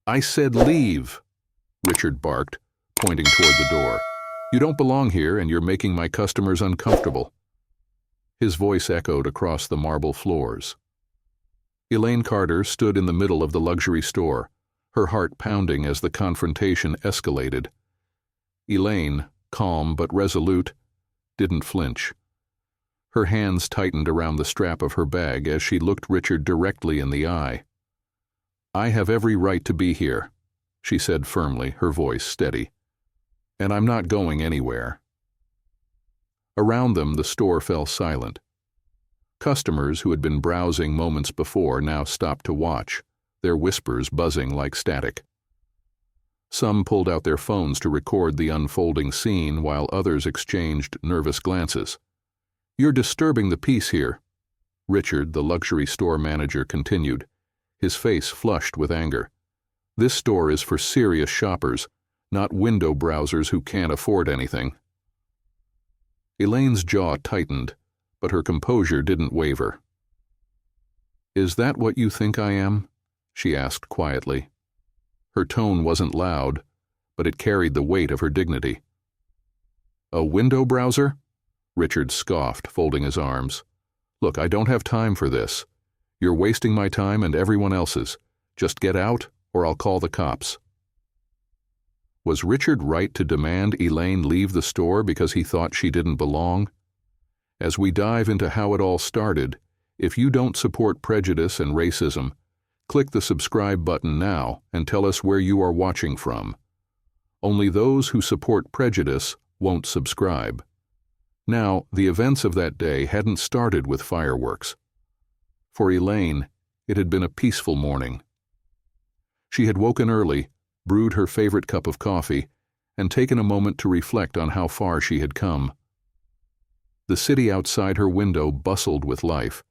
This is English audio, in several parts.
"I said leave," Richard barked, pointing toward the door. "You don't belong here, and you're making my customers uncomfortable." His voice echoed across the marble floors. Elaine Carter stood in the middle of the luxury store, her heart pounding as the confrontation escalated. Elaine, calm but resolute, didn't flinch. Her hands tightened around the strap of her bag as she looked Richard directly in the eye. "I have every right to be here," she said firmly, her voice steady. "And I'm not going anywhere." Around them, the store fell silent. Customers who had been browsing moments before now stopped to watch, their whispers buzzing like static. Some pulled out their phones to record the unfolding scene while others exchanged nervous glances. "You're disturbing the peace here," Richard, the luxury store manager, continued, his face flushed with anger. "This store is for serious shoppers, not window browsers who can't afford anything." Elaine's jaw tightened, but her composure didn't waver. "Is that what you think I am?" she asked quietly. Her tone wasn't loud, but it carried the weight of her dignity. "A window browser?" Richard scoffed, folding his arms. "Look, I don't have time for this. You're wasting my time and everyone else's. Just get out, or I'll call the cops." Was Richard right to demand Elaine leave the store because he thought she didn't belong? As we dive into how it all started, if you don't support prejudice and racism, click the subscribe button now and tell us where you are watching from. Only those who support prejudice won't subscribe. Now, the events of that day hadn't started with fireworks. For Elaine, it had been a peaceful morning. She had woken early, brewed her favorite cup of coffee, and taken a moment to reflect on how far she had come. The city outside her window bustled with life,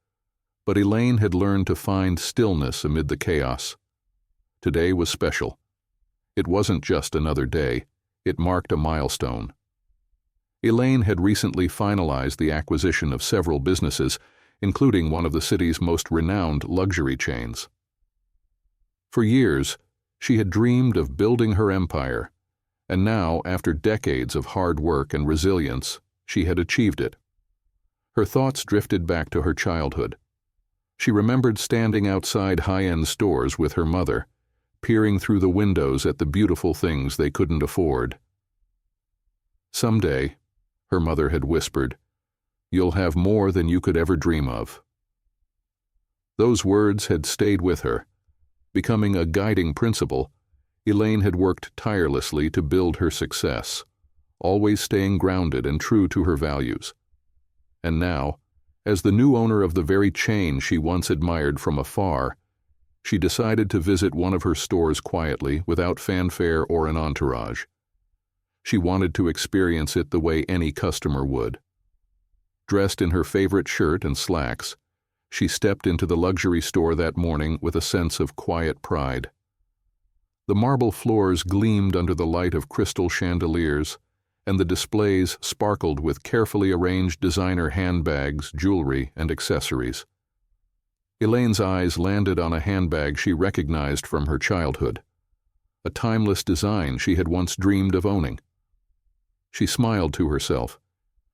but Elaine had learned to find stillness amid the chaos. Today was special. It wasn't just another day, it marked a milestone. Elaine had recently finalized the acquisition of several businesses, including one of the city's most renowned luxury chains. For years, she had dreamed of building her empire, and now, after decades of hard work and resilience, she had achieved it. Her thoughts drifted back to her childhood. She remembered standing outside high-end stores with her mother, peering through the windows at the beautiful things they couldn't afford. "Someday," her mother had whispered, "you'll have more than you could ever dream of." Those words had stayed with her. Becoming a guiding principle, Elaine had worked tirelessly to build her success, always staying grounded and true to her values. And now, as the new owner of the very chain she once admired from afar, she decided to visit one of her stores quietly, without fanfare or an entourage. She wanted to experience it the way any customer would. Dressed in her favorite shirt and slacks, she stepped into the luxury store that morning with a sense of quiet pride. The marble floors gleamed under the light of crystal chandeliers, and the displays sparkled with carefully arranged designer handbags, jewelry, and accessories. Elaine's eyes landed on a handbag she recognized from her childhood, a timeless design she had once dreamed of owning. She smiled to herself,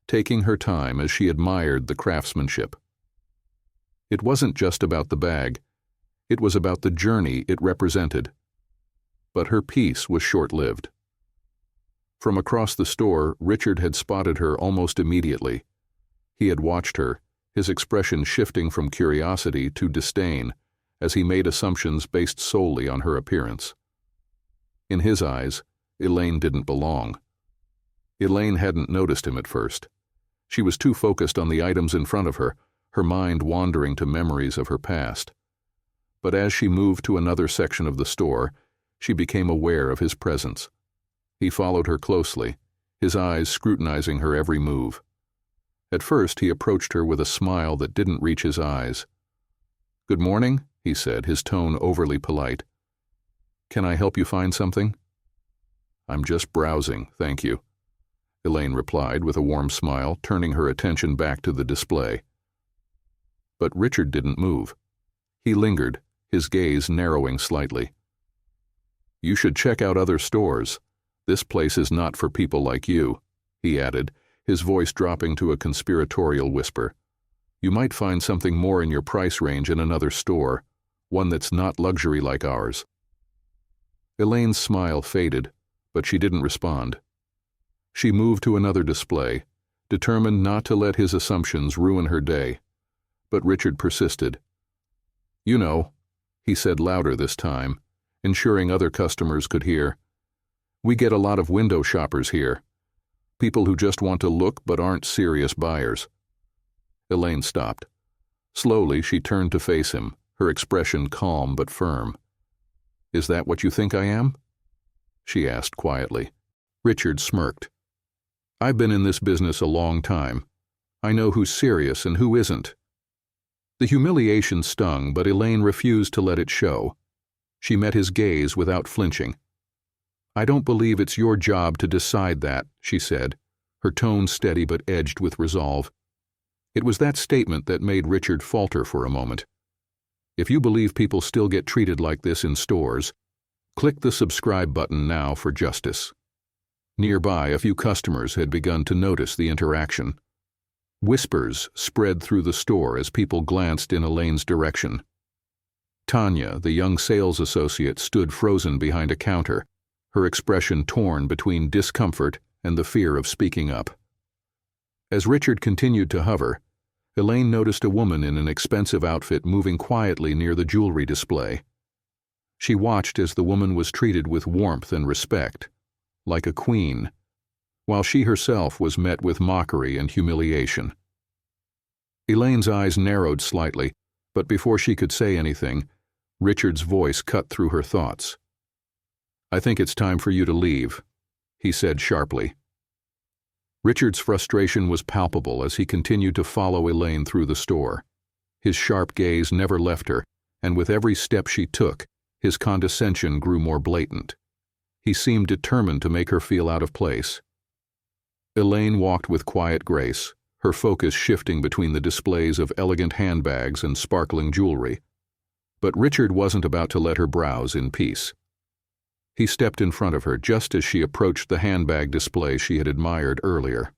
taking her time as she admired the craftsmanship. It wasn't just about the bag, it was about the journey it represented. But her peace was short-lived. From across the store, Richard had spotted her almost immediately. He had watched her, his expression shifting from curiosity to disdain, as he made assumptions based solely on her appearance. In his eyes, Elaine didn't belong. Elaine hadn't noticed him at first. She was too focused on the items in front of her, her mind wandering to memories of her past. But as she moved to another section of the store, she became aware of his presence. He followed her closely, his eyes scrutinizing her every move. At first, he approached her with a smile that didn't reach his eyes. "Good morning," he said, his tone overly polite. "Can I help you find something?" "I'm just browsing, thank you," Elaine replied with a warm smile, turning her attention back to the display. But Richard didn't move. He lingered, his gaze narrowing slightly. "You should check out other stores. This place is not for people like you," he added, his voice dropping to a conspiratorial whisper. "You might find something more in your price range in another store, one that's not luxury like ours." Elaine's smile faded, but she didn't respond. She moved to another display, determined not to let his assumptions ruin her day. But Richard persisted. "You know," he said louder this time, ensuring other customers could hear. "We get a lot of window shoppers here. People who just want to look but aren't serious buyers." Elaine stopped. Slowly, she turned to face him, her expression calm but firm. "Is that what you think I am?" she asked quietly. Richard smirked. "I've been in this business a long time. I know who's serious and who isn't." The humiliation stung, but Elaine refused to let it show. She met his gaze without flinching. "I don't believe it's your job to decide that," she said, her tone steady but edged with resolve. It was that statement that made Richard falter for a moment. If you believe people still get treated like this in stores, click the subscribe button now for justice. Nearby, a few customers had begun to notice the interaction. Whispers spread through the store as people glanced in Elaine's direction. Tanya, the young sales associate, stood frozen behind a counter, her expression torn between discomfort and the fear of speaking up. As Richard continued to hover, Elaine noticed a woman in an expensive outfit moving quietly near the jewelry display. She watched as the woman was treated with warmth and respect, like a queen, while she herself was met with mockery and humiliation. Elaine's eyes narrowed slightly, but before she could say anything, Richard's voice cut through her thoughts. "I think it's time for you to leave," he said sharply. Richard's frustration was palpable as he continued to follow Elaine through the store. His sharp gaze never left her, and with every step she took, his condescension grew more blatant. He seemed determined to make her feel out of place. Elaine walked with quiet grace, her focus shifting between the displays of elegant handbags and sparkling jewelry. But Richard wasn't about to let her browse in peace. He stepped in front of her just as she approached the handbag display she had admired earlier.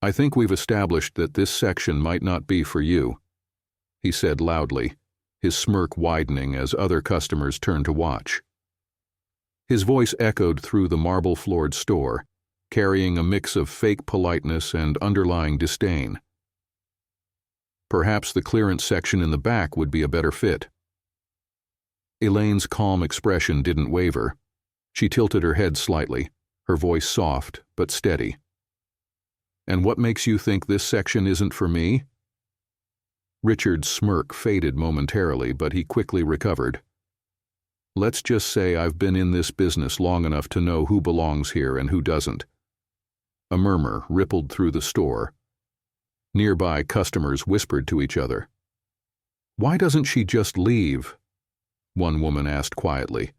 "I think we've established that this section might not be for you," he said loudly, his smirk widening as other customers turned to watch. His voice echoed through the marble-floored store, carrying a mix of fake politeness and underlying disdain. Perhaps the clearance section in the back would be a better fit. Elaine's calm expression didn't waver. She tilted her head slightly, her voice soft but steady. "And what makes you think this section isn't for me?" Richard's smirk faded momentarily, but he quickly recovered. "Let's just say I've been in this business long enough to know who belongs here and who doesn't." A murmur rippled through the store. Nearby customers whispered to each other. "Why doesn't she just leave?" one woman asked quietly,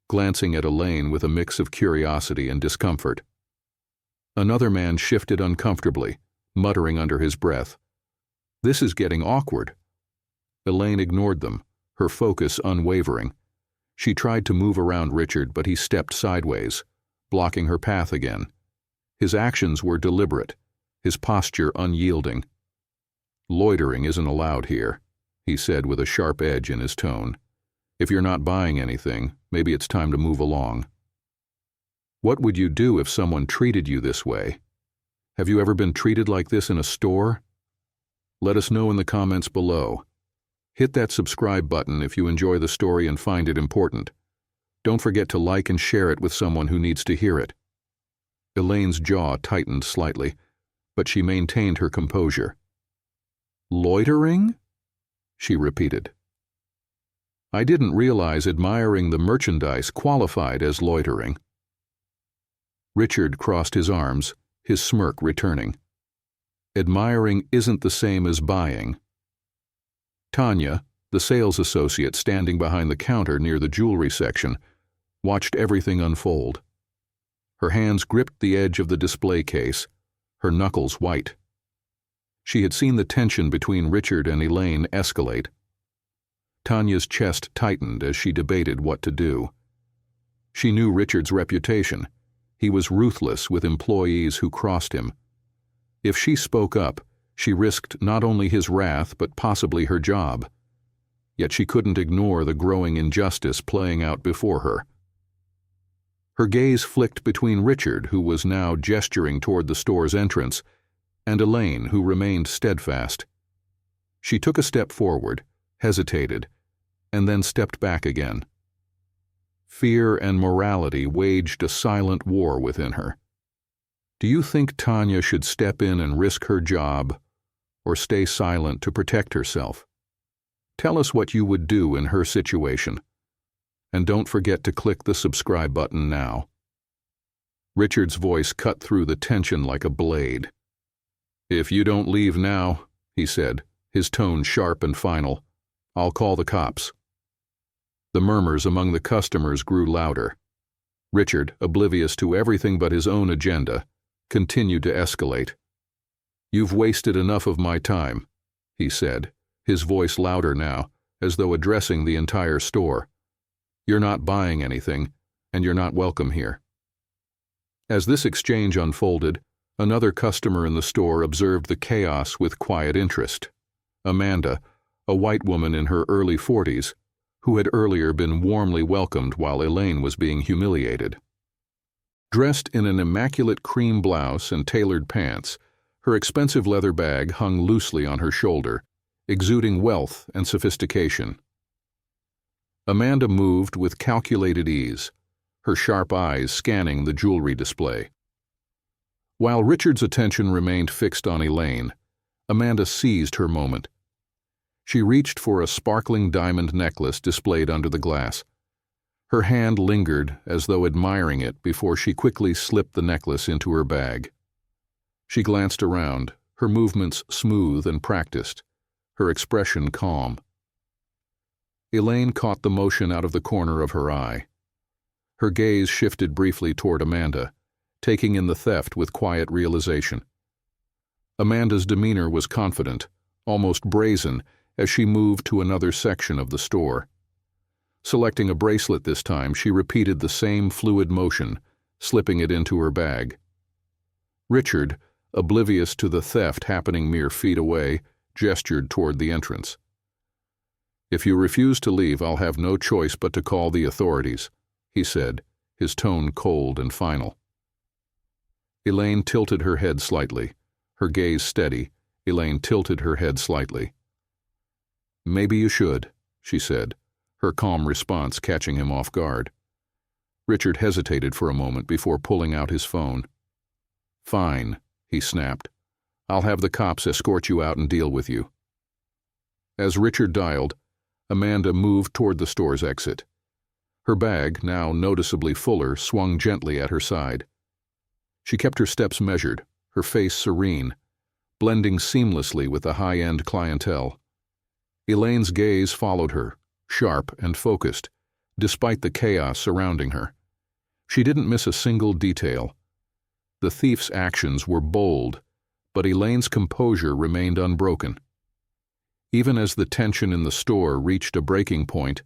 glancing at Elaine with a mix of curiosity and discomfort. Another man shifted uncomfortably, muttering under his breath, "This is getting awkward." Elaine ignored them, her focus unwavering. She tried to move around Richard, but he stepped sideways, blocking her path again. His actions were deliberate, his posture unyielding. "Loitering isn't allowed here," he said with a sharp edge in his tone. "If you're not buying anything, maybe it's time to move along." What would you do if someone treated you this way? Have you ever been treated like this in a store? Let us know in the comments below. Hit that subscribe button if you enjoy the story and find it important. Don't forget to like and share it with someone who needs to hear it. Elaine's jaw tightened slightly, but she maintained her composure. "Loitering?" she repeated. "I didn't realize admiring the merchandise qualified as loitering." Richard crossed his arms, his smirk returning. "Admiring isn't the same as buying." Tanya, the sales associate standing behind the counter near the jewelry section, watched everything unfold. Her hands gripped the edge of the display case, her knuckles white. She had seen the tension between Richard and Elaine escalate. Tanya's chest tightened as she debated what to do. She knew Richard's reputation. He was ruthless with employees who crossed him. If she spoke up, she risked not only his wrath but possibly her job. Yet she couldn't ignore the growing injustice playing out before her. Her gaze flicked between Richard, who was now gesturing toward the store's entrance, and Elaine, who remained steadfast. She took a step forward, hesitated, and then stepped back again. Fear and morality waged a silent war within her. Do you think Tanya should step in and risk her job, or stay silent to protect herself? Tell us what you would do in her situation. And don't forget to click the subscribe button now. Richard's voice cut through the tension like a blade. If you don't leave now, he said, his tone sharp and final, I'll call the cops. The murmurs among the customers grew louder. Richard, oblivious to everything but his own agenda, continued to escalate. You've wasted enough of my time, he said, his voice louder now, as though addressing the entire store. You're not buying anything, and you're not welcome here. As this exchange unfolded, another customer in the store observed the chaos with quiet interest. Amanda, a white woman in her early 40s, who had earlier been warmly welcomed while Elaine was being humiliated. Dressed in an immaculate cream blouse and tailored pants, her expensive leather bag hung loosely on her shoulder, exuding wealth and sophistication. Amanda moved with calculated ease, her sharp eyes scanning the jewelry display. While Richard's attention remained fixed on Elaine, Amanda seized her moment. She reached for a sparkling diamond necklace displayed under the glass. Her hand lingered as though admiring it before she quickly slipped the necklace into her bag. She glanced around, her movements smooth and practiced, her expression calm. Elaine caught the motion out of the corner of her eye. Her gaze shifted briefly toward Amanda, taking in the theft with quiet realization. Amanda's demeanor was confident, almost brazen, as she moved to another section of the store. Selecting a bracelet this time, she repeated the same fluid motion, slipping it into her bag. Richard, oblivious to the theft happening mere feet away, gestured toward the entrance. If you refuse to leave, I'll have no choice but to call the authorities, he said, his tone cold and final. Elaine tilted her head slightly. Her gaze steady, Elaine tilted her head slightly. Maybe you should, she said, her calm response catching him off guard. Richard hesitated for a moment before pulling out his phone. Fine, he snapped. I'll have the cops escort you out and deal with you. As Richard dialed, Amanda moved toward the store's exit. Her bag, now noticeably fuller, swung gently at her side. She kept her steps measured, her face serene, blending seamlessly with the high-end clientele. Elaine's gaze followed her, sharp and focused, despite the chaos surrounding her. She didn't miss a single detail. The thief's actions were bold, but Elaine's composure remained unbroken. Even as the tension in the store reached a breaking point,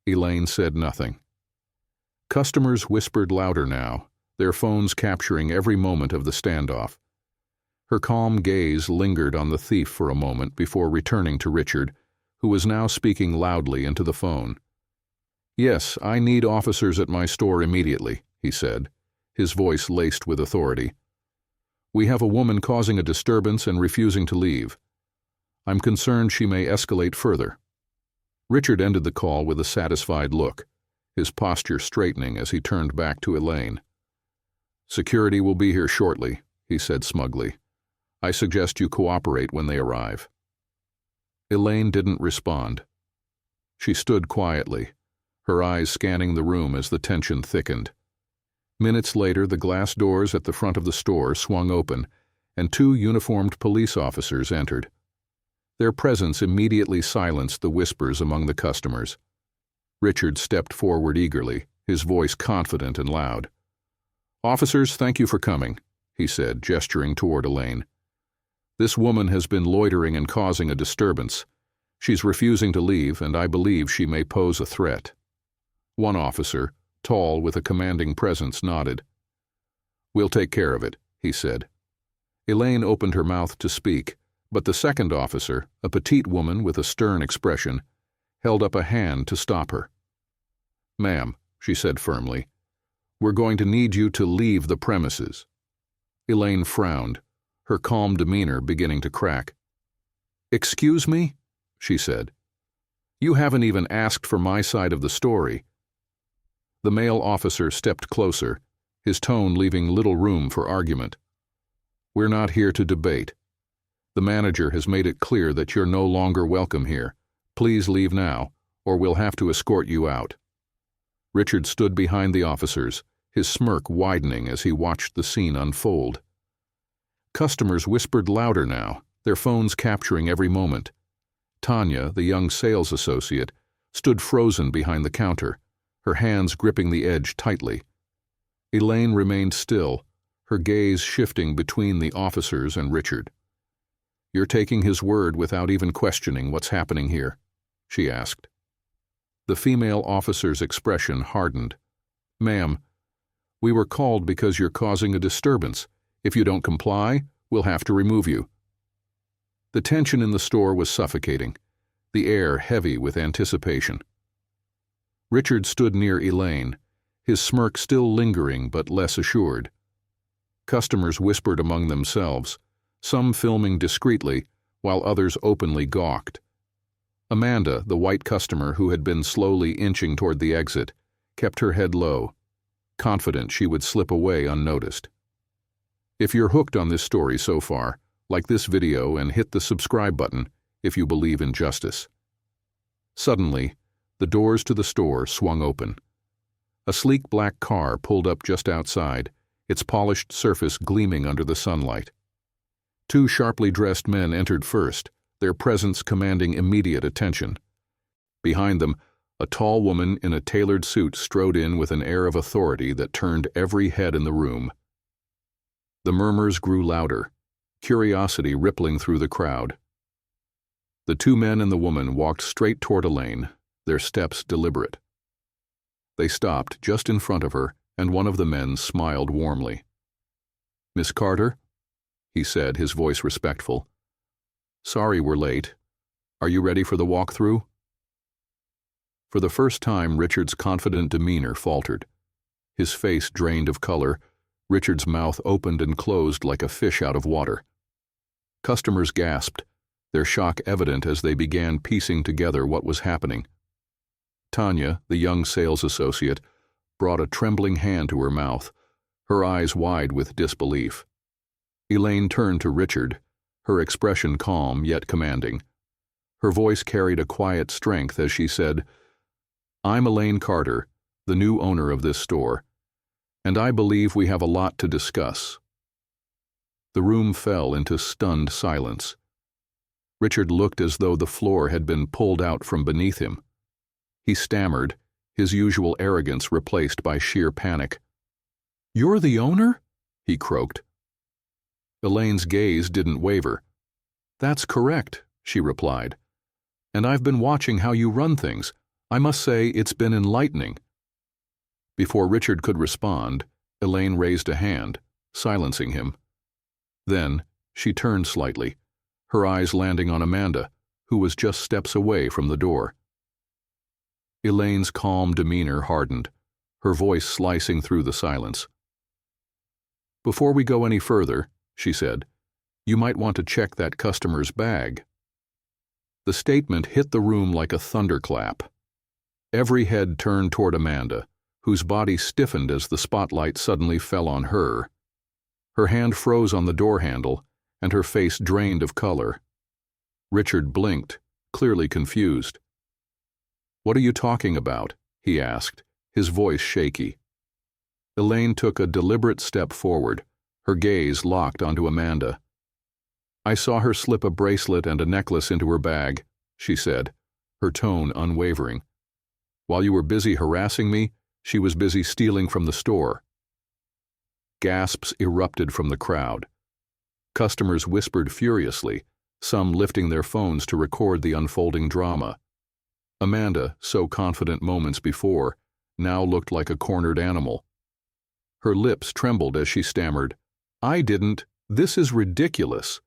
Elaine said nothing. Customers whispered louder now, their phones capturing every moment of the standoff. Her calm gaze lingered on the thief for a moment before returning to Richard, who was now speaking loudly into the phone. Yes, I need officers at my store immediately, he said, his voice laced with authority. We have a woman causing a disturbance and refusing to leave. I'm concerned she may escalate further. Richard ended the call with a satisfied look, his posture straightening as he turned back to Elaine. Security will be here shortly, he said smugly. I suggest you cooperate when they arrive. Elaine didn't respond. She stood quietly, her eyes scanning the room as the tension thickened. Minutes later, the glass doors at the front of the store swung open, and two uniformed police officers entered. Their presence immediately silenced the whispers among the customers. Richard stepped forward eagerly, his voice confident and loud. Officers, thank you for coming, he said, gesturing toward Elaine. This woman has been loitering and causing a disturbance. She's refusing to leave, and I believe she may pose a threat. One officer, tall with a commanding presence, nodded. "We'll take care of it," he said. Elaine opened her mouth to speak, but the second officer, a petite woman with a stern expression, held up a hand to stop her. "Ma'am," she said firmly, "we're going to need you to leave the premises." Elaine frowned, her calm demeanor beginning to crack. "Excuse me?" she said. "You haven't even asked for my side of the story." The male officer stepped closer, his tone leaving little room for argument. "We're not here to debate. The manager has made it clear that you're no longer welcome here. Please leave now, or we'll have to escort you out." Richard stood behind the officers, his smirk widening as he watched the scene unfold. Customers whispered louder now, their phones capturing every moment. Tanya, the young sales associate, stood frozen behind the counter, her hands gripping the edge tightly. Elaine remained still, her gaze shifting between the officers and Richard. "You're taking his word without even questioning what's happening here?" she asked. The female officer's expression hardened. "Ma'am, we were called because you're causing a disturbance. If you don't comply, we'll have to remove you." The tension in the store was suffocating, the air heavy with anticipation. Richard stood near Elaine, his smirk still lingering but less assured. Customers whispered among themselves, some filming discreetly, while others openly gawked. Amanda, the white customer who had been slowly inching toward the exit, kept her head low, confident she would slip away unnoticed. If you're hooked on this story so far, like this video and hit the subscribe button if you believe in justice. Suddenly, the doors to the store swung open. A sleek black car pulled up just outside, its polished surface gleaming under the sunlight. Two sharply dressed men entered first, their presence commanding immediate attention. Behind them, a tall woman in a tailored suit strode in with an air of authority that turned every head in the room. The murmurs grew louder, curiosity rippling through the crowd. The two men and the woman walked straight toward Elaine, their steps deliberate. They stopped just in front of her, and one of the men smiled warmly. "Miss Carter?" he said, his voice respectful. "Sorry we're late. Are you ready for the walkthrough?" For the first time, Richard's confident demeanor faltered. His face drained of color, Richard's mouth opened and closed like a fish out of water. Customers gasped, their shock evident as they began piecing together what was happening. Tanya, the young sales associate, brought a trembling hand to her mouth, her eyes wide with disbelief. Elaine turned to Richard, her expression calm yet commanding. Her voice carried a quiet strength as she said, "I'm Elaine Carter, the new owner of this store, and I believe we have a lot to discuss." The room fell into stunned silence. Richard looked as though the floor had been pulled out from beneath him. He stammered, his usual arrogance replaced by sheer panic. "You're the owner?" he croaked. Elaine's gaze didn't waver. "That's correct," she replied. "And I've been watching how you run things. I must say it's been enlightening." Before Richard could respond, Elaine raised a hand, silencing him. Then she turned slightly, her eyes landing on Amanda, who was just steps away from the door. Elaine's calm demeanor hardened, her voice slicing through the silence. "Before we go any further," she said, "you might want to check that customer's bag." The statement hit the room like a thunderclap. Every head turned toward Amanda, whose body stiffened as the spotlight suddenly fell on her. Her hand froze on the door handle, and her face drained of color. Richard blinked, clearly confused. "What are you talking about?" he asked, his voice shaky. Elaine took a deliberate step forward, her gaze locked onto Amanda. "I saw her slip a bracelet and a necklace into her bag," she said, her tone unwavering. "While you were busy harassing me, she was busy stealing from the store." Gasps erupted from the crowd. Customers whispered furiously, some lifting their phones to record the unfolding drama. Amanda, so confident moments before, now looked like a cornered animal. Her lips trembled as she stammered, "I didn't. This is ridiculous."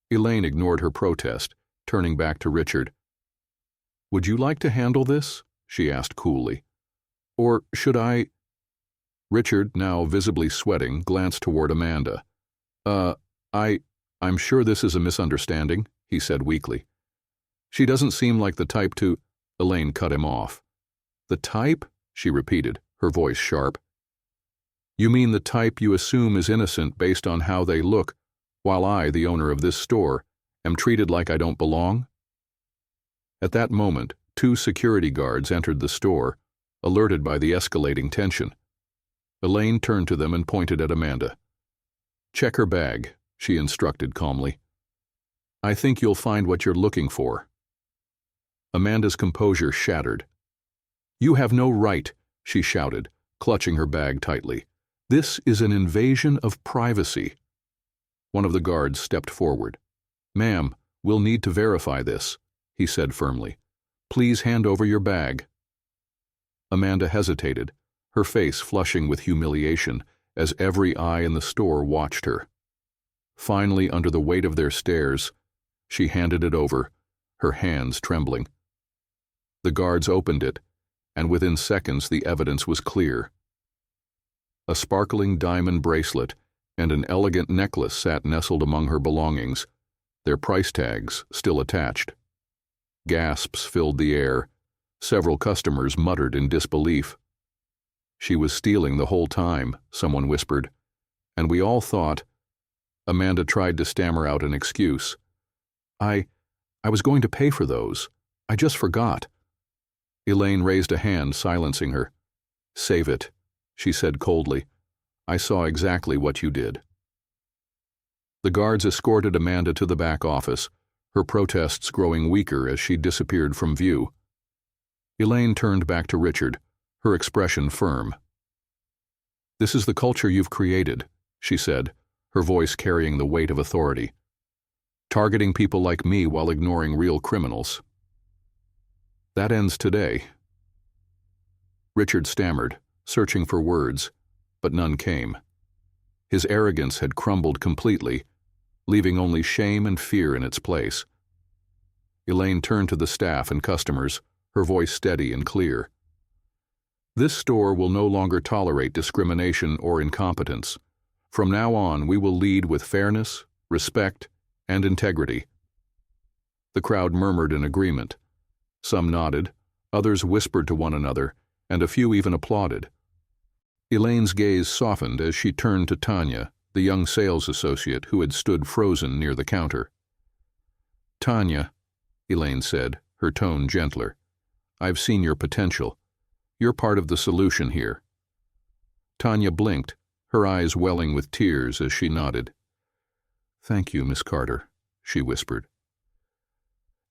Elaine ignored her protest, turning back to Richard. "Would you like to handle this?" she asked coolly. "Or should I—" Richard, now visibly sweating, glanced toward Amanda. I'm sure this is a misunderstanding," he said weakly. "She doesn't seem like the type to—" Elaine cut him off. "The type?" she repeated, her voice sharp. "You mean the type you assume is innocent based on how they look, while I, the owner of this store, am treated like I don't belong?" At that moment, 2 security guards entered the store, alerted by the escalating tension. Elaine turned to them and pointed at Amanda. "Check her bag," she instructed calmly. "I think you'll find what you're looking for." Amanda's composure shattered. "You have no right," she shouted, clutching her bag tightly. "This is an invasion of privacy." One of the guards stepped forward. "Ma'am, we'll need to verify this," he said firmly. "Please hand over your bag." Amanda hesitated, her face flushing with humiliation as every eye in the store watched her. Finally, under the weight of their stares, she handed it over, her hands trembling. The guards opened it, and within seconds the evidence was clear. A sparkling diamond bracelet and an elegant necklace sat nestled among her belongings, their price tags still attached. Gasps filled the air. Several customers muttered in disbelief. "She was stealing the whole time," someone whispered, "and we all thought—" Amanda tried to stammer out an excuse. I was going to pay for those. I just forgot." Elaine raised a hand, silencing her. "Save it," she said coldly. "I saw exactly what you did." The guards escorted Amanda to the back office, her protests growing weaker as she disappeared from view. Elaine turned back to Richard, her expression firm. "This is the culture you've created," she said, her voice carrying the weight of authority. "Targeting people like me while ignoring real criminals. That ends today." Richard stammered, searching for words, but none came. His arrogance had crumbled completely, leaving only shame and fear in its place. Elaine turned to the staff and customers, her voice steady and clear. "This store will no longer tolerate discrimination or incompetence. From now on, we will lead with fairness, respect, and integrity." The crowd murmured in agreement. Some nodded, others whispered to one another, and a few even applauded. Elaine's gaze softened as she turned to Tanya, the young sales associate who had stood frozen near the counter. "Tanya," Elaine said, her tone gentler, "I've seen your potential. You're part of the solution here." Tanya blinked, her eyes welling with tears as she nodded. "Thank you, Miss Carter," she whispered.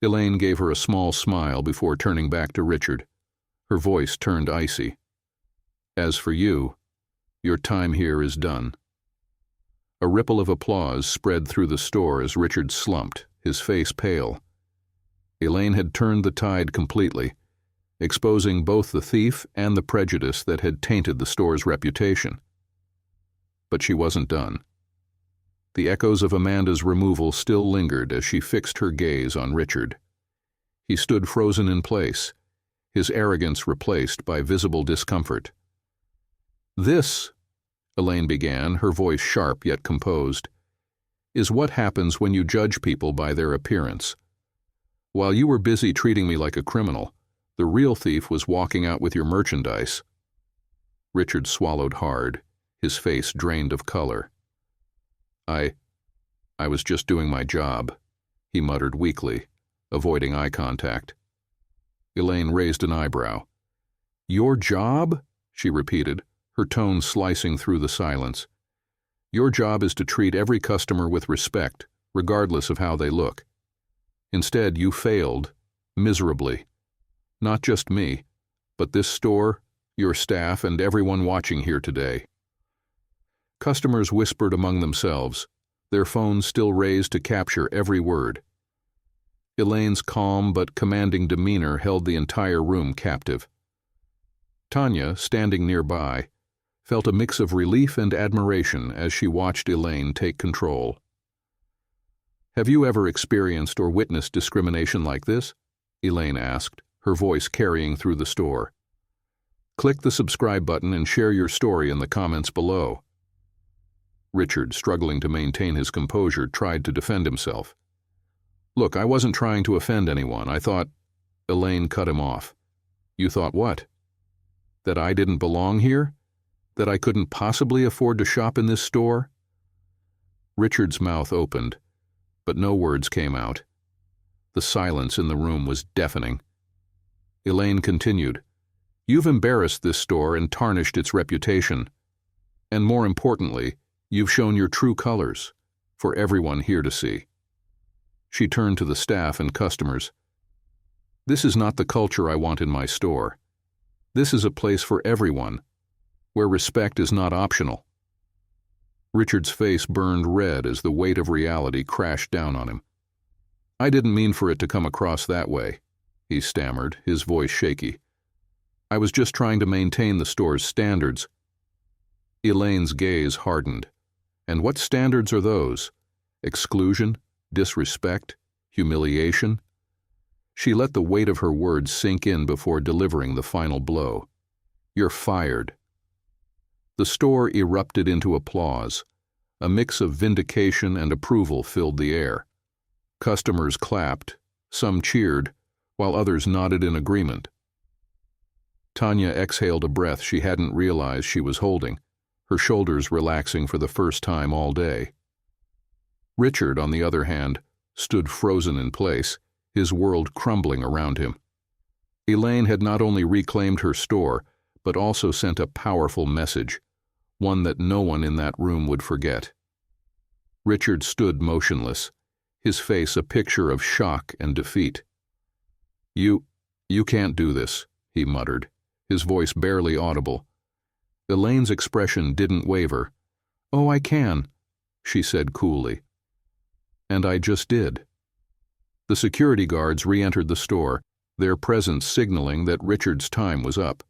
Elaine gave her a small smile before turning back to Richard. Her voice turned icy. "As for you, your time here is done." A ripple of applause spread through the store as Richard slumped, his face pale. Elaine had turned the tide completely, exposing both the thief and the prejudice that had tainted the store's reputation. But she wasn't done. The echoes of Amanda's removal still lingered as she fixed her gaze on Richard. He stood frozen in place, his arrogance replaced by visible discomfort. "This," Elaine began, her voice sharp yet composed, "is what happens when you judge people by their appearance. While you were busy treating me like a criminal, the real thief was walking out with your merchandise." Richard swallowed hard, his face drained of color. I was just doing my job," he muttered weakly, avoiding eye contact. Elaine raised an eyebrow. "Your job?" she repeated, her tone slicing through the silence. "Your job is to treat every customer with respect, regardless of how they look. Instead, you failed, miserably. Not just me, but this store, your staff, and everyone watching here today." Customers whispered among themselves, their phones still raised to capture every word. Elaine's calm but commanding demeanor held the entire room captive. Tanya, standing nearby, felt a mix of relief and admiration as she watched Elaine take control. "Have you ever experienced or witnessed discrimination like this?" Elaine asked, her voice carrying through the store. "Click the subscribe button and share your story in the comments below." Richard, struggling to maintain his composure, tried to defend himself. "Look, I wasn't trying to offend anyone. I thought—" Elaine cut him off. "You thought what? That I didn't belong here? That I couldn't possibly afford to shop in this store?" Richard's mouth opened, but no words came out. The silence in the room was deafening. Elaine continued, "You've embarrassed this store and tarnished its reputation. And more importantly, you've shown your true colors, for everyone here to see." She turned to the staff and customers. "This is not the culture I want in my store. This is a place for everyone, where respect is not optional." Richard's face burned red as the weight of reality crashed down on him. "I didn't mean for it to come across that way," he stammered, his voice shaky. "I was just trying to maintain the store's standards." Elaine's gaze hardened. "And what standards are those? Exclusion? Disrespect? Humiliation?" She let the weight of her words sink in before delivering the final blow. "You're fired." The store erupted into applause. A mix of vindication and approval filled the air. Customers clapped, some cheered, while others nodded in agreement. Tanya exhaled a breath she hadn't realized she was holding, her shoulders relaxing for the first time all day. Richard, on the other hand, stood frozen in place, his world crumbling around him. Elaine had not only reclaimed her store, but also sent a powerful message, one that no one in that room would forget. Richard stood motionless, his face a picture of shock and defeat. You can't do this," he muttered, his voice barely audible. Elaine's expression didn't waver. "Oh, I can," she said coolly. "And I just did." The security guards re-entered the store, their presence signaling that Richard's time was up.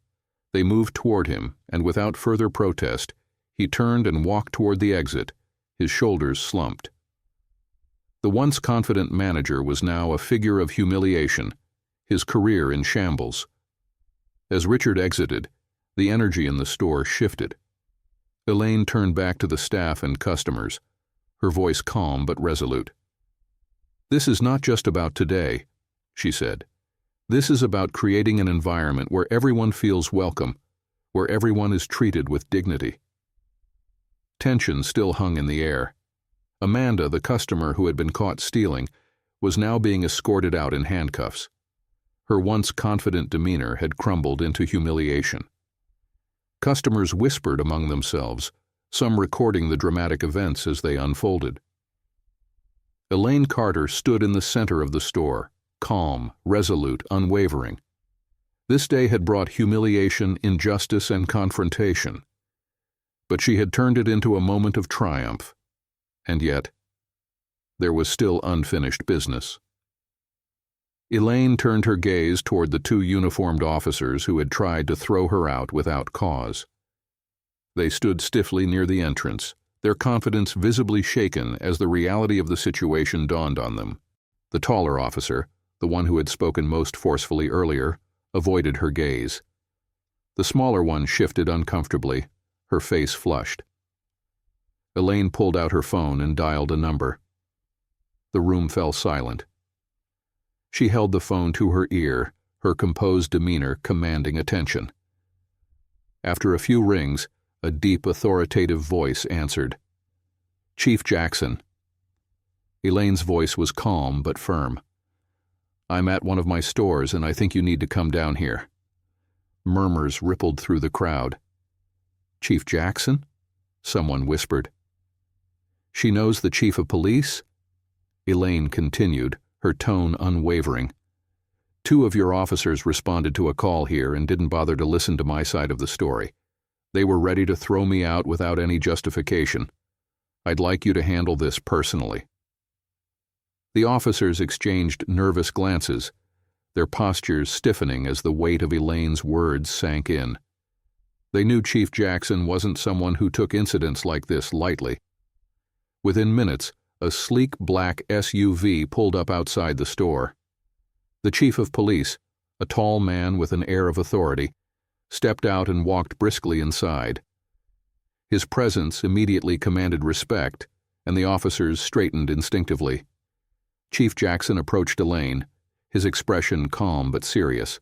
They moved toward him, and without further protest, he turned and walked toward the exit, his shoulders slumped. The once confident manager was now a figure of humiliation, his career in shambles. As Richard exited, the energy in the store shifted. Elaine turned back to the staff and customers, her voice calm but resolute. "This is not just about today," she said. "This is about creating an environment where everyone feels welcome, where everyone is treated with dignity." Tension still hung in the air. Amanda, the customer who had been caught stealing, was now being escorted out in handcuffs. Her once confident demeanor had crumbled into humiliation. Customers whispered among themselves, some recording the dramatic events as they unfolded. Elaine Carter stood in the center of the store, calm, resolute, unwavering. This day had brought humiliation, injustice, and confrontation. But she had turned it into a moment of triumph. And yet, there was still unfinished business. Elaine turned her gaze toward the two uniformed officers who had tried to throw her out without cause. They stood stiffly near the entrance, their confidence visibly shaken as the reality of the situation dawned on them. The taller officer, the one who had spoken most forcefully earlier, avoided her gaze. The smaller one shifted uncomfortably, her face flushed. Elaine pulled out her phone and dialed a number. The room fell silent. She held the phone to her ear, her composed demeanor commanding attention. After a few rings, a deep, authoritative voice answered. "Chief Jackson." Elaine's voice was calm but firm. "I'm at one of my stores and I think you need to come down here." Murmurs rippled through the crowd. "Chief Jackson?" someone whispered. "She knows the chief of police?" Elaine continued, her tone unwavering. "Two of your officers responded to a call here and didn't bother to listen to my side of the story. They were ready to throw me out without any justification. I'd like you to handle this personally." The officers exchanged nervous glances, their postures stiffening as the weight of Elaine's words sank in. They knew Chief Jackson wasn't someone who took incidents like this lightly. Within minutes, a sleek black SUV pulled up outside the store. The chief of police, a tall man with an air of authority, stepped out and walked briskly inside. His presence immediately commanded respect, and the officers straightened instinctively. Chief Jackson approached Elaine, his expression calm but serious.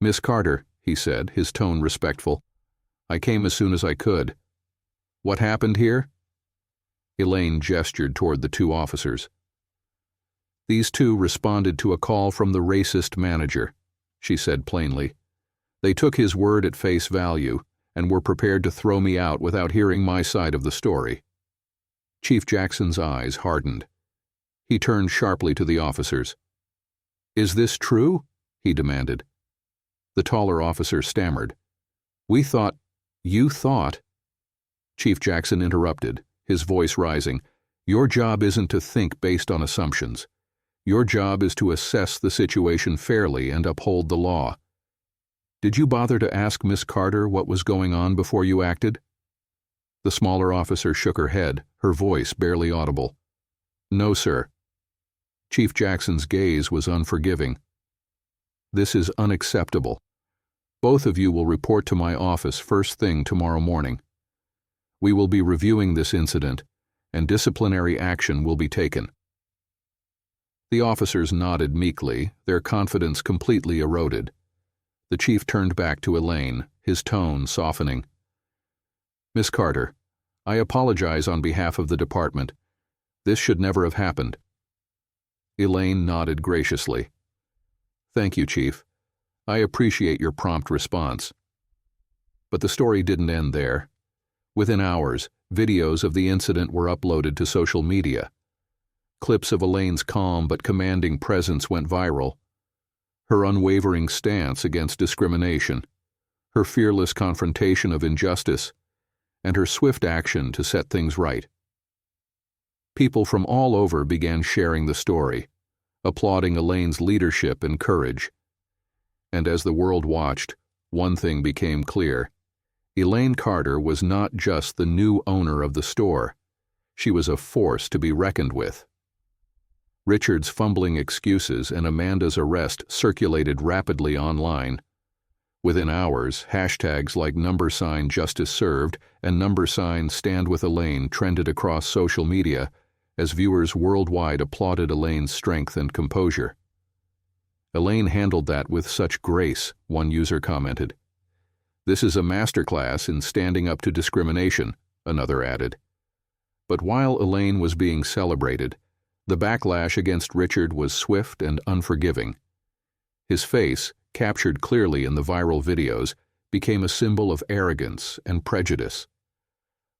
"Miss Carter," he said, his tone respectful, "I came as soon as I could. What happened here?" Elaine gestured toward the two officers. "These two responded to a call from the racist manager," she said plainly. "They took his word at face value and were prepared to throw me out without hearing my side of the story." Chief Jackson's eyes hardened. He turned sharply to the officers. "Is this true?" he demanded. The taller officer stammered. "You thought." Chief Jackson interrupted, his voice rising. "Your job isn't to think based on assumptions. Your job is to assess the situation fairly and uphold the law. Did you bother to ask Miss Carter what was going on before you acted?" The smaller officer shook her head, her voice barely audible. "No, sir." Chief Jackson's gaze was unforgiving. "This is unacceptable. Both of you will report to my office first thing tomorrow morning. We will be reviewing this incident, and disciplinary action will be taken." The officers nodded meekly, their confidence completely eroded. The chief turned back to Elaine, his tone softening. "Miss Carter, I apologize on behalf of the department. This should never have happened." Elaine nodded graciously. "Thank you, Chief. I appreciate your prompt response." But the story didn't end there. Within hours, videos of the incident were uploaded to social media. Clips of Elaine's calm but commanding presence went viral. Her unwavering stance against discrimination, her fearless confrontation of injustice, and her swift action to set things right. People from all over began sharing the story, applauding Elaine's leadership and courage. And as the world watched, one thing became clear. Elaine Carter was not just the new owner of the store. She was a force to be reckoned with. Richard's fumbling excuses and Amanda's arrest circulated rapidly online. Within hours, hashtags like #Justice Served and #Stand with Elaine trended across social media as viewers worldwide applauded Elaine's strength and composure. "Elaine handled that with such grace," one user commented. "This is a masterclass in standing up to discrimination," another added. But while Elaine was being celebrated, the backlash against Richard was swift and unforgiving. His face, captured clearly in the viral videos, became a symbol of arrogance and prejudice.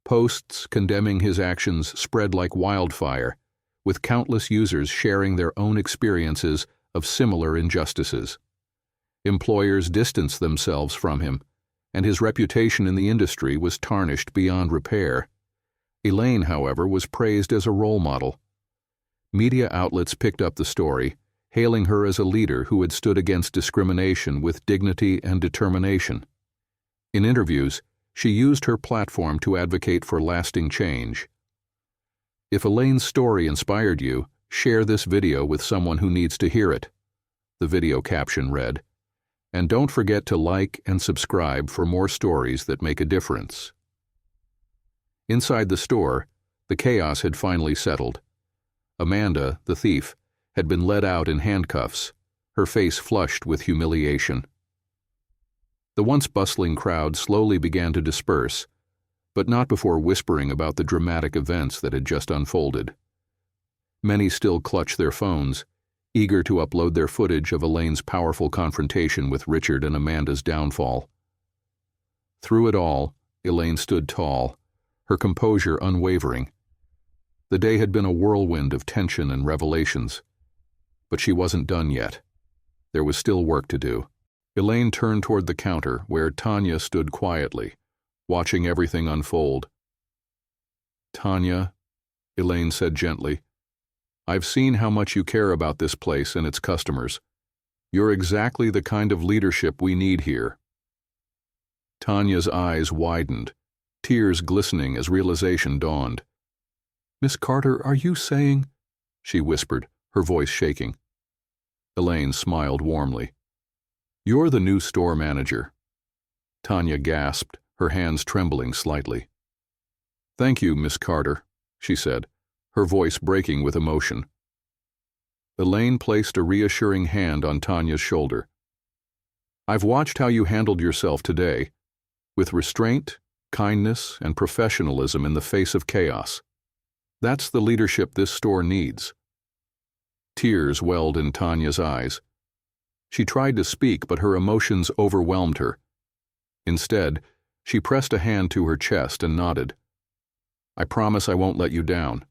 Posts condemning his actions spread like wildfire, with countless users sharing their own experiences of similar injustices. Employers distanced themselves from him, and his reputation in the industry was tarnished beyond repair. Elaine, however, was praised as a role model. Media outlets picked up the story, hailing her as a leader who had stood against discrimination with dignity and determination. In interviews, she used her platform to advocate for lasting change. "If Elaine's story inspired you, share this video with someone who needs to hear it," the video caption read. "And don't forget to like and subscribe for more stories that make a difference." Inside the store, the chaos had finally settled. Amanda, the thief, had been led out in handcuffs, her face flushed with humiliation. The once bustling crowd slowly began to disperse, but not before whispering about the dramatic events that had just unfolded. Many still clutched their phones, eager to upload their footage of Elaine's powerful confrontation with Richard and Amanda's downfall. Through it all, Elaine stood tall, her composure unwavering. The day had been a whirlwind of tension and revelations. But she wasn't done yet. There was still work to do. Elaine turned toward the counter where Tanya stood quietly, watching everything unfold. "Tanya," Elaine said gently, "I've seen how much you care about this place and its customers. You're exactly the kind of leadership we need here." Tanya's eyes widened, tears glistening as realization dawned. "Miss Carter, are you saying—" she whispered, her voice shaking. Elaine smiled warmly. "You're the new store manager." Tanya gasped, her hands trembling slightly. "Thank you, Miss Carter," she said, her voice breaking with emotion. Elaine placed a reassuring hand on Tanya's shoulder. "I've watched how you handled yourself today, with restraint, kindness, and professionalism in the face of chaos. That's the leadership this store needs." Tears welled in Tanya's eyes. She tried to speak, but her emotions overwhelmed her. Instead, she pressed a hand to her chest and nodded. "I promise I won't let you down."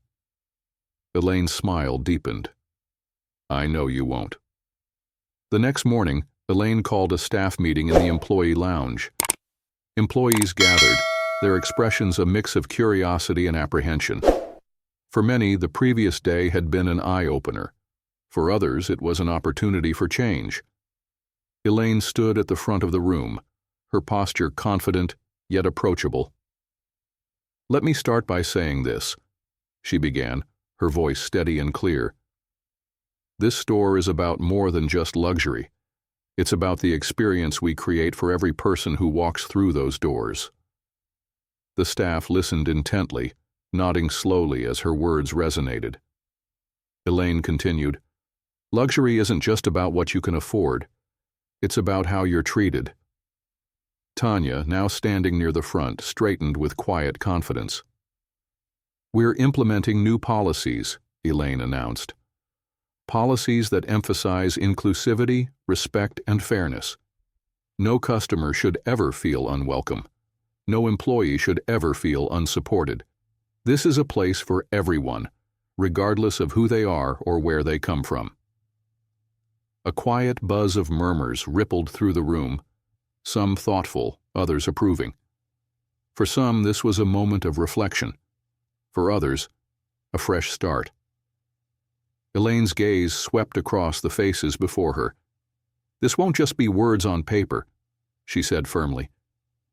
Elaine's smile deepened. "I know you won't." The next morning, Elaine called a staff meeting in the employee lounge. Employees gathered, their expressions a mix of curiosity and apprehension. For many, the previous day had been an eye-opener. For others, it was an opportunity for change. Elaine stood at the front of the room, her posture confident yet approachable. "Let me start by saying this," she began, her voice steady and clear. "This store is about more than just luxury. It's about the experience we create for every person who walks through those doors." The staff listened intently, nodding slowly as her words resonated. Elaine continued, "Luxury isn't just about what you can afford. It's about how you're treated." Tanya, now standing near the front, straightened with quiet confidence. "We're implementing new policies," Elaine announced. "Policies that emphasize inclusivity, respect, and fairness. No customer should ever feel unwelcome. No employee should ever feel unsupported. This is a place for everyone, regardless of who they are or where they come from." A quiet buzz of murmurs rippled through the room, some thoughtful, others approving. For some, this was a moment of reflection. For others, a fresh start. Elaine's gaze swept across the faces before her. "This won't just be words on paper," she said firmly.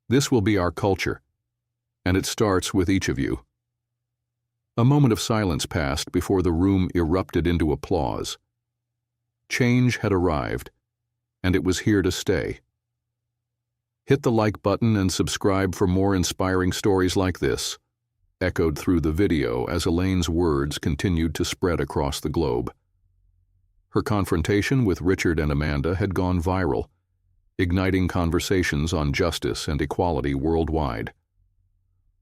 "This will be our culture, and it starts with each of you." A moment of silence passed before the room erupted into applause. Change had arrived, and it was here to stay. "Hit the like button and subscribe for more inspiring stories like this," echoed through the video as Elaine's words continued to spread across the globe. Her confrontation with Richard and Amanda had gone viral, igniting conversations on justice and equality worldwide.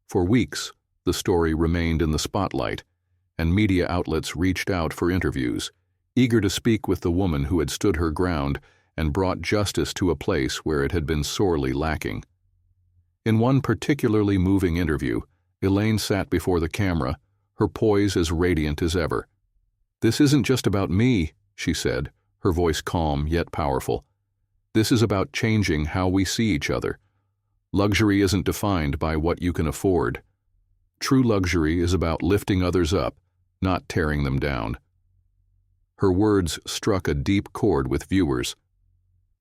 For weeks, the story remained in the spotlight, and media outlets reached out for interviews, eager to speak with the woman who had stood her ground and brought justice to a place where it had been sorely lacking. In one particularly moving interview, Elaine sat before the camera, her poise as radiant as ever. "This isn't just about me," she said, her voice calm yet powerful. "This is about changing how we see each other. Luxury isn't defined by what you can afford. True luxury is about lifting others up, not tearing them down." Her words struck a deep chord with viewers.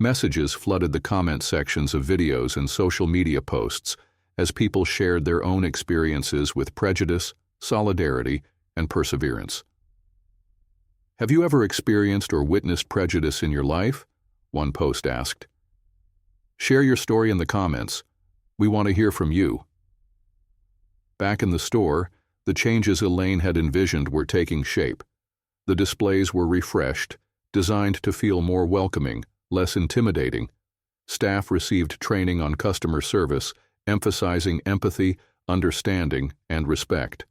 Messages flooded the comment sections of videos and social media posts as people shared their own experiences with prejudice, solidarity, and perseverance. "Have you ever experienced or witnessed prejudice in your life?" one post asked. "Share your story in the comments. We want to hear from you." Back in the store, the changes Elaine had envisioned were taking shape. The displays were refreshed, designed to feel more welcoming, less intimidating. Staff received training on customer service, emphasizing empathy, understanding, and respect.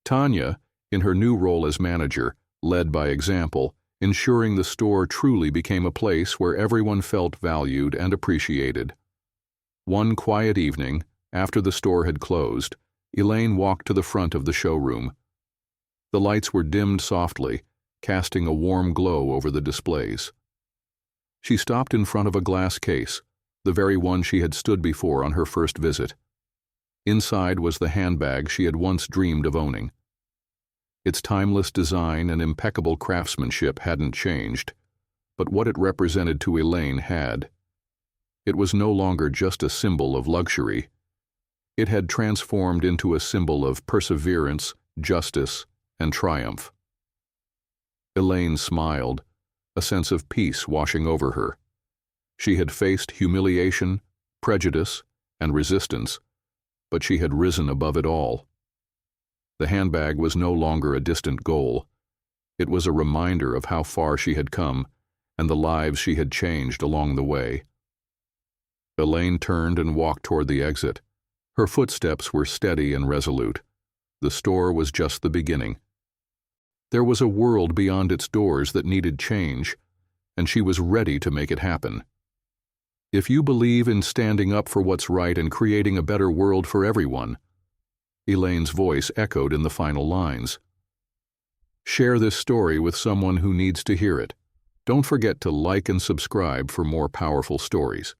Tanya, in her new role as manager, led by example, ensuring the store truly became a place where everyone felt valued and appreciated. One quiet evening, after the store had closed, Elaine walked to the front of the showroom. The lights were dimmed softly, casting a warm glow over the displays. She stopped in front of a glass case, the very one she had stood before on her first visit. Inside was the handbag she had once dreamed of owning. Its timeless design and impeccable craftsmanship hadn't changed, but what it represented to Elaine had. It was no longer just a symbol of luxury. It had transformed into a symbol of perseverance, justice, and triumph. Elaine smiled, a sense of peace washing over her. She had faced humiliation, prejudice, and resistance, but she had risen above it all. The handbag was no longer a distant goal. It was a reminder of how far she had come and the lives she had changed along the way. Elaine turned and walked toward the exit. Her footsteps were steady and resolute. The store was just the beginning. There was a world beyond its doors that needed change, and she was ready to make it happen. If you believe in standing up for what's right and creating a better world for everyone, Elaine's voice echoed in the final lines. Share this story with someone who needs to hear it. Don't forget to like and subscribe for more powerful stories.